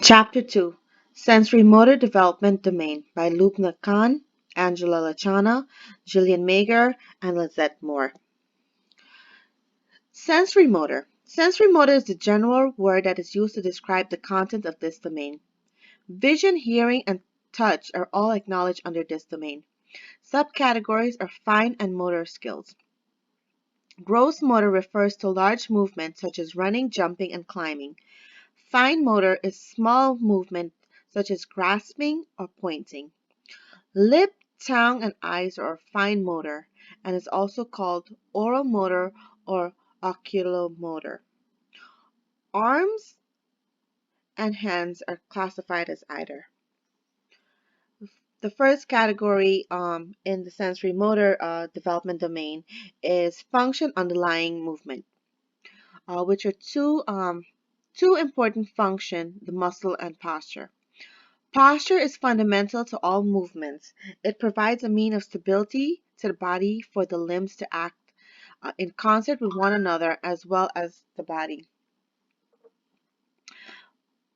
Chapter 2: Sensorimotor Development Domain by Lubna Khan, Angela Lachana, Gillian Mager, and Lizette Moore. Sensorimotor. Sensorimotor is the general word that is used to describe the content of this domain. Vision, hearing, and touch are all acknowledged under this domain. Subcategories are fine and motor skills. Gross motor refers to large movements such as running, jumping, and climbing. Fine motor is small movement such as grasping or pointing. Lip, tongue, and eyes are fine motor and is also called oral motor or oculomotor. Arms and hands are classified as either. The first category in the sensorimotor development domain is function underlying movement, which are two important functions, the muscle and posture. Posture is fundamental to all movements. It provides a mean of stability to the body for the limbs to act in concert with one another as well as the body.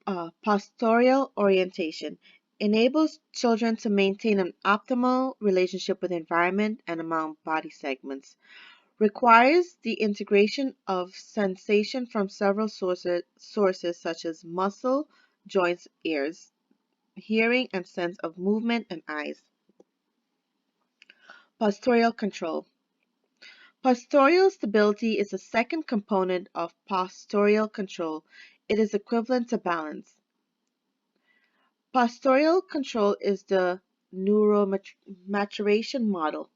Postural orientation enables children to maintain an optimal relationship with environment and among body segments. Requires the integration of sensation from several sources such as muscle, joints, ears, hearing, and sense of movement and eyes. Postural control. Postural stability is the second component of postural control. It is equivalent to balance. Postural control is the neuromaturation model.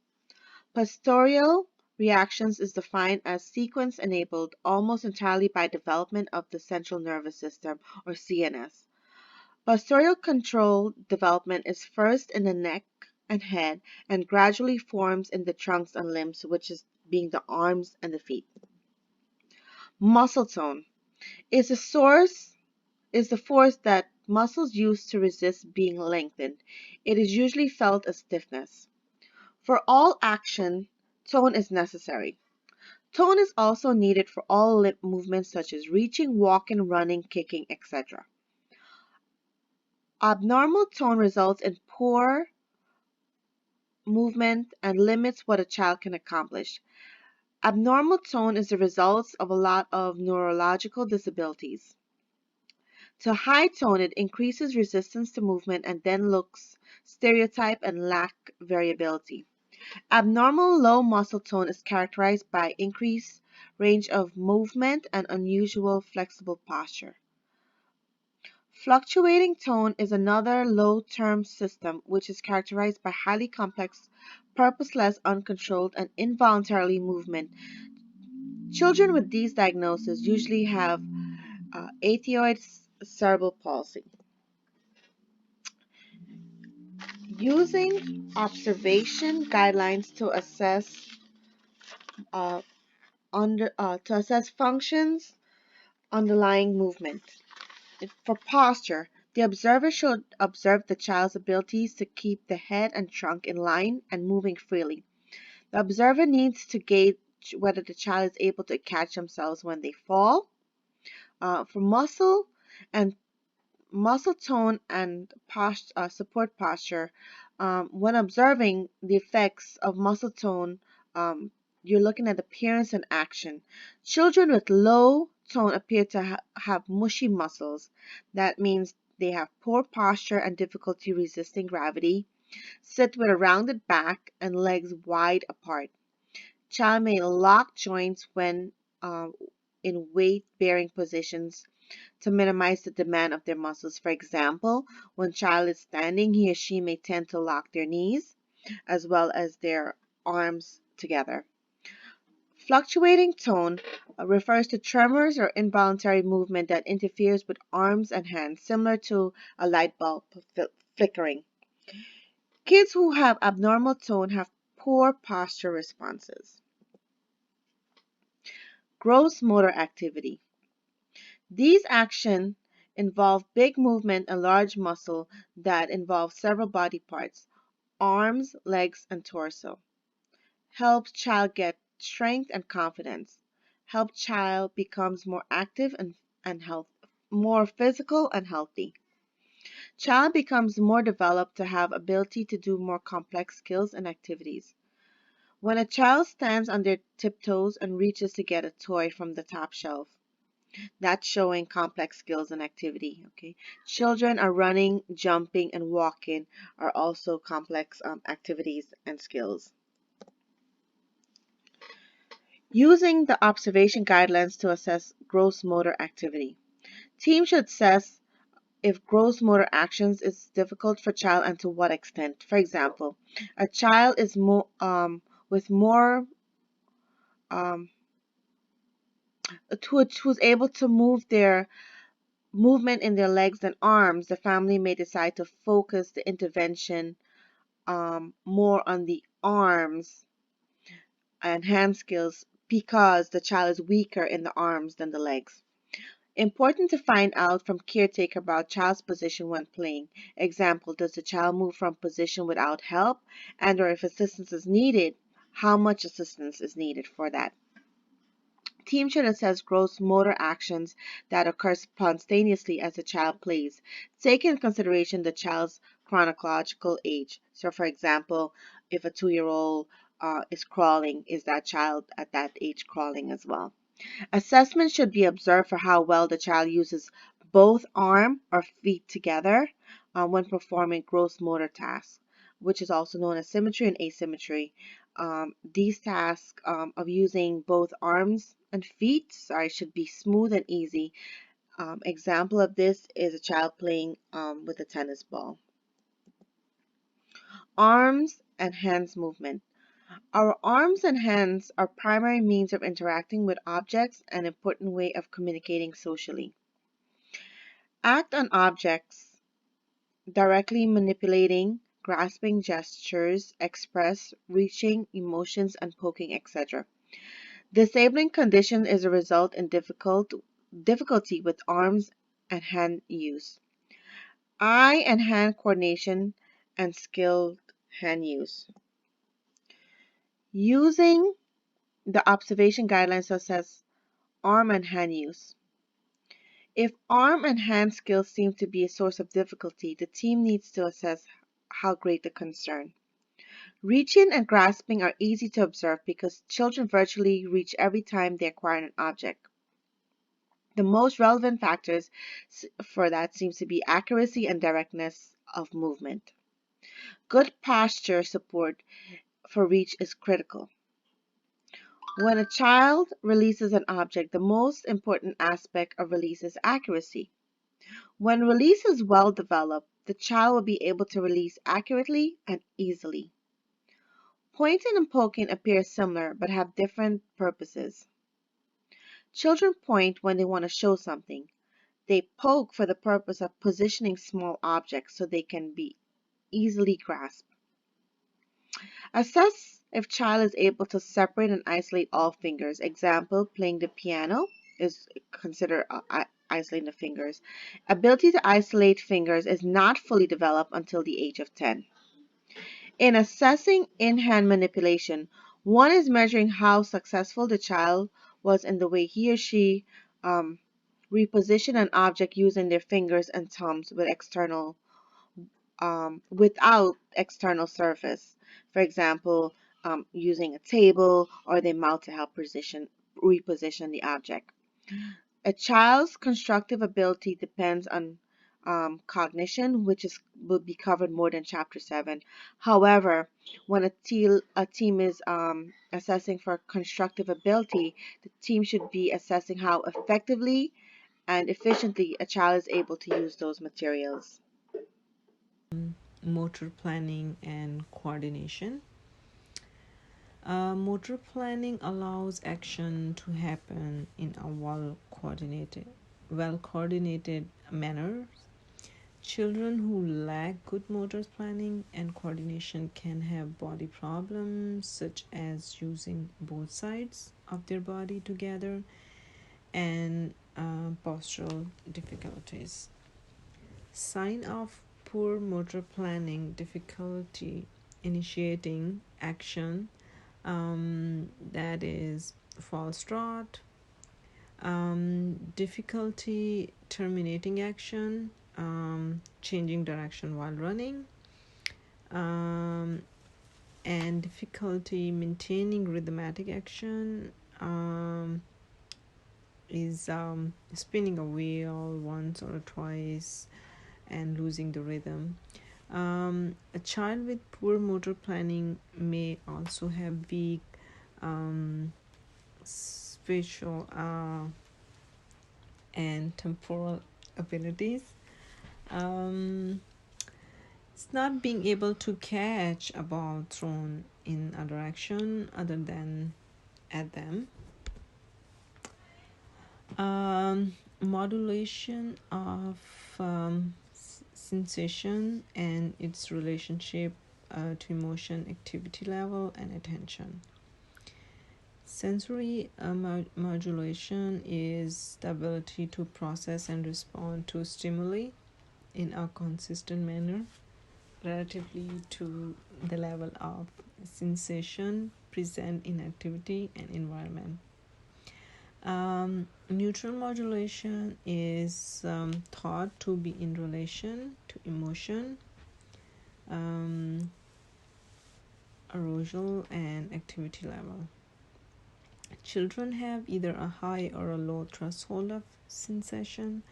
Postural reactions is defined as sequence enabled almost entirely by development of the central nervous system or CNS. Postural control development is first in the neck and head and gradually forms in the trunks and limbs, which is being the arms and the feet. Muscle tone is the force that muscles use to resist being lengthened. It is usually felt as stiffness. For all action, tone is necessary. Tone is also needed for all lip movements such as reaching, walking, running, kicking, etc. Abnormal tone results in poor movement and limits what a child can accomplish. Abnormal tone is the result of a lot of neurological disabilities. To high tone, it increases resistance to movement and then looks stereotype and lack variability. Abnormal low muscle tone is characterized by increased range of movement and unusual flexible posture. Fluctuating tone is another low-term system which is characterized by highly complex, purposeless, uncontrolled, and involuntary movement. Children with these diagnoses usually have atheroid cerebral palsy. Using observation guidelines to assess functions underlying movement. For posture, the observer should observe the child's abilities to keep the head and trunk in line and moving freely. The observer needs to gauge whether the child is able to catch themselves when they fall. For muscle tone and support posture, when observing the effects of muscle tone, you're looking at appearance and action. Children with low tone appear to have mushy muscles. That means they have poor posture and difficulty resisting gravity, sit with a rounded back and legs wide apart. Child may lock joints when in weight-bearing positions to minimize the demand of their muscles. For example, when child is standing, he or she may tend to lock their knees as well as their arms together. Fluctuating tone refers to tremors or involuntary movement that interferes with arms and hands, similar to a light bulb flickering. Kids who have abnormal tone have poor posture responses. Gross motor activity. These actions involve big movement and large muscle that involve several body parts, arms, legs, and torso. Helps child get strength and confidence. Help child becomes more active and more physical and healthy. Child becomes more developed to have ability to do more complex skills and activities. When a child stands on their tiptoes and reaches to get a toy from the top shelf, that's showing complex skills and activity. Okay, children are running, jumping, and walking are also complex activities and skills. Using the observation guidelines to assess gross motor activity. Teams should assess if gross motor actions is difficult for child and to what extent. For example, a child is with more um, who's able to move their movement in their legs and arms. The family may decide to focus the intervention more on the arms and hand skills because the child is weaker in the arms than the legs. Important to find out from caretaker about child's position when playing. Example, does the child move from position without help, and or if assistance is needed, how much assistance is needed for that. Team should assess gross motor actions that occur spontaneously as the child plays, take into consideration the child's chronological age. So, for example, if a 2-year-old is crawling, is that child at that age crawling as well? Assessment should be observed for how well the child uses both arm or feet together when performing gross motor tasks, which is also known as symmetry and asymmetry. These tasks of using both arms and feet, sorry, should be smooth and easy. Example of this is a child playing with a tennis ball. Arms and hands movement. Our arms and hands are primary means of interacting with objects and an important way of communicating socially. Act on objects, directly manipulating, grasping gestures, express, reaching, emotions, and poking, etc. Disabling condition is a result in difficulty with arms and hand use. Eye and hand coordination and skilled hand use. Using the observation guidelines to assess arm and hand use. If arm and hand skills seem to be a source of difficulty, the team needs to assess how great the concern. Reaching and grasping are easy to observe because children virtually reach every time they acquire an object. The most relevant factors for that seems to be accuracy and directness of movement. Good posture support for reach is critical. When a child releases an object, the most important aspect of release is accuracy. When release is well developed, the child will be able to release accurately and easily. Pointing and poking appear similar but have different purposes. Children point when they want to show something. They poke for the purpose of positioning small objects so they can be easily grasped. Assess if child is able to separate and isolate all fingers. Example, playing the piano is considered isolating the fingers. Ability to isolate fingers is not fully developed until the age of 10. In assessing in-hand manipulation, one is measuring how successful the child was in the way he or she repositioned an object using their fingers and thumbs without external surface. For example, using a table or their mouth to help reposition the object. A child's constructive ability depends on cognition, which will be covered more than Chapter 7. However, when a team is assessing for constructive ability, the team should be assessing how effectively and efficiently a child is able to use those materials. Motor planning and coordination. Motor planning allows action to happen in a well coordinated manner. Children who lack good motor planning and coordination can have body problems such as using both sides of their body together and postural difficulties. Sign of poor motor planning, difficulty initiating action, that is false start, difficulty terminating action, changing direction while running, um, and difficulty maintaining rhythmic action, is spinning a wheel once or twice and losing the rhythm. A child with poor motor planning may also have weak spatial and temporal abilities. Um, it's not being able to catch a ball thrown in a direction other than at them. Modulation of sensation and its relationship to emotion, activity level, and attention. Sensory modulation is the ability to process and respond to stimuli in a consistent manner relatively to the level of sensation present in activity and environment. Neutral modulation is thought to be in relation to emotion, arousal, and activity level. Children have either a high or a low threshold of sensation.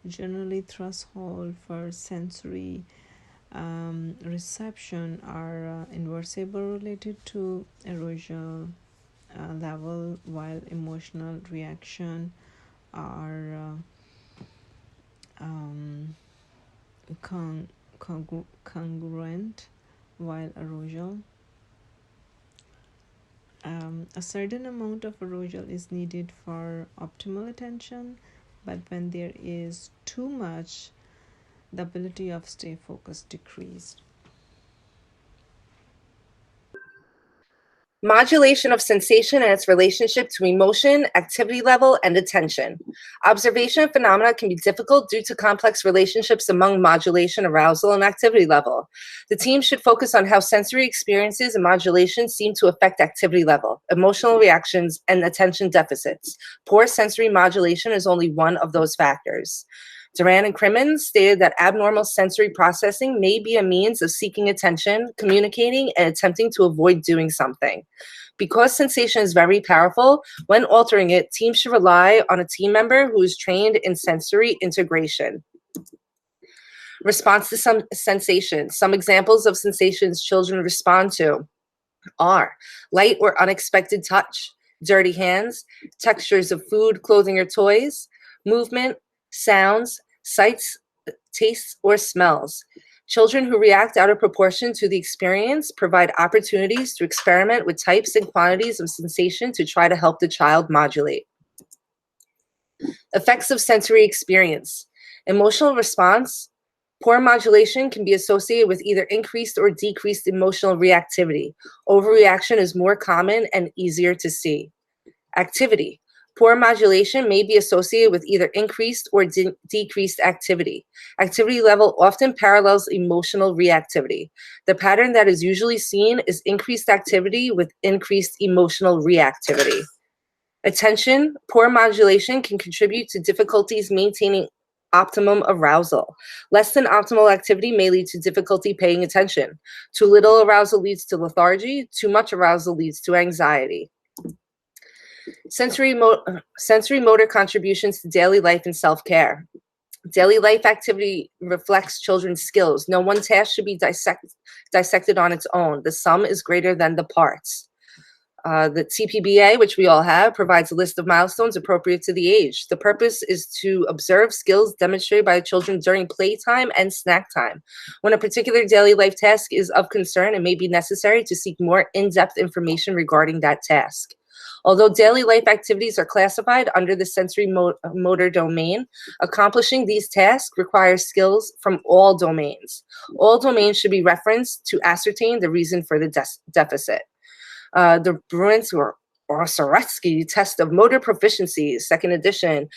Generally, threshold for sensory reception are inversely related to arousal level, while emotional reaction are congruent, while arousal. A certain amount of arousal is needed for optimal attention, but when there is too much, the ability of stay focused decreased. Modulation of sensation and its relationship to emotion, activity level, and attention. Observation of phenomena can be difficult due to complex relationships among modulation, arousal, and activity level. The team should focus on how sensory experiences and modulation seem to affect activity level, emotional reactions, and attention deficits. Poor sensory modulation is only one of those factors. Duran and Crimmins stated that abnormal sensory processing may be a means of seeking attention, communicating, and attempting to avoid doing something. Because sensation is very powerful, when altering it, teams should rely on a team member who is trained in sensory integration. Response to some sensations. Some examples of sensations children respond to are light or unexpected touch, dirty hands, textures of food, clothing, or toys, movement, sounds, sights, tastes, or smells. Children who react out of proportion to the experience provide opportunities to experiment with types and quantities of sensation to try to help the child modulate. Effects of sensory experience. Emotional response. Poor modulation can be associated with either increased or decreased emotional reactivity. Overreaction is more common and easier to see. Activity. Poor modulation may be associated with either increased or decreased activity. Activity level often parallels emotional reactivity. The pattern that is usually seen is increased activity with increased emotional reactivity. Attention. Poor modulation can contribute to difficulties maintaining optimum arousal. Less than optimal activity may lead to difficulty paying attention. Too little arousal leads to lethargy. Too much arousal leads to anxiety. Sensory motor contributions to daily life and self-care. Daily life activity reflects children's skills. No one task should be dissected on its own. The sum is greater than the parts. The TPBA, which we all have, provides a list of milestones appropriate to the age. The purpose is to observe skills demonstrated by children during playtime and snack time. When a particular daily life task is of concern, it may be necessary to seek more in-depth information regarding that task. Although daily life activities are classified under the sensory motor domain, accomplishing these tasks requires skills from all domains. All domains should be referenced to ascertain the reason for the deficit. The Bruins or Soretsky test of motor proficiency, second edition,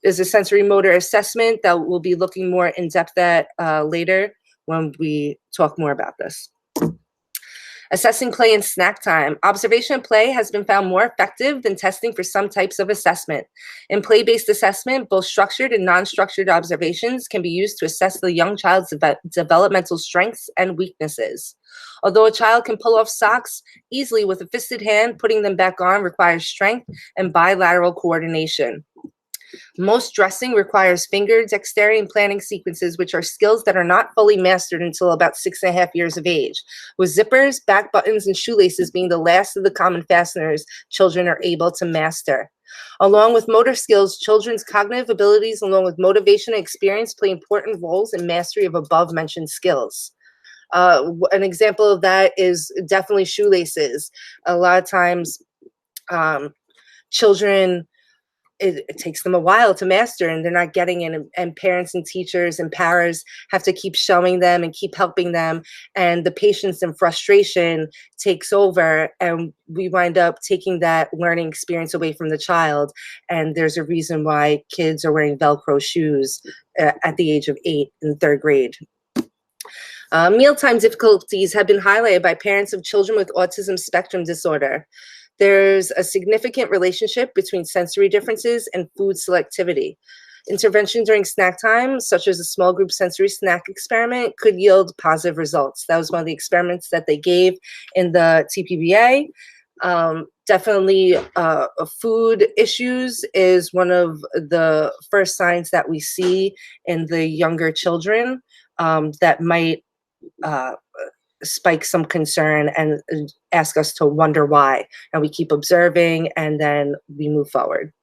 is a sensory motor assessment that we'll be looking more in depth at later when we talk more about this. Assessing play and snack time. Observation and play has been found more effective than testing for some types of assessment. In play-based assessment, both structured and non-structured observations can be used to assess the young child's developmental strengths and weaknesses. Although a child can pull off socks easily with a fisted hand, putting them back on requires strength and bilateral coordination. Most dressing requires finger dexterity and planning sequences, which are skills that are not fully mastered until about 6.5 years of age, with zippers, back buttons, and shoelaces being the last of the common fasteners children are able to master. Along with motor skills, children's cognitive abilities, along with motivation and experience, play important roles in mastery of above-mentioned skills. An example of that is definitely shoelaces. A lot of times, children, it takes them a while to master and they're not getting it, and parents and teachers and paras have to keep showing them and keep helping them, and the patience and frustration takes over, and we wind up taking that learning experience away from the child. And there's a reason why kids are wearing Velcro shoes at the age of 8 in 3rd grade. Mealtime difficulties have been highlighted by parents of children with autism spectrum disorder. There's a significant relationship between sensory differences and food selectivity. Intervention during snack time, such as a small group sensory snack experiment, could yield positive results. That was one of the experiments that they gave in the TPBA. Definitely food issues is one of the first signs that we see in the younger children that might spike some concern and ask us to wonder why. And we keep observing and then we move forward.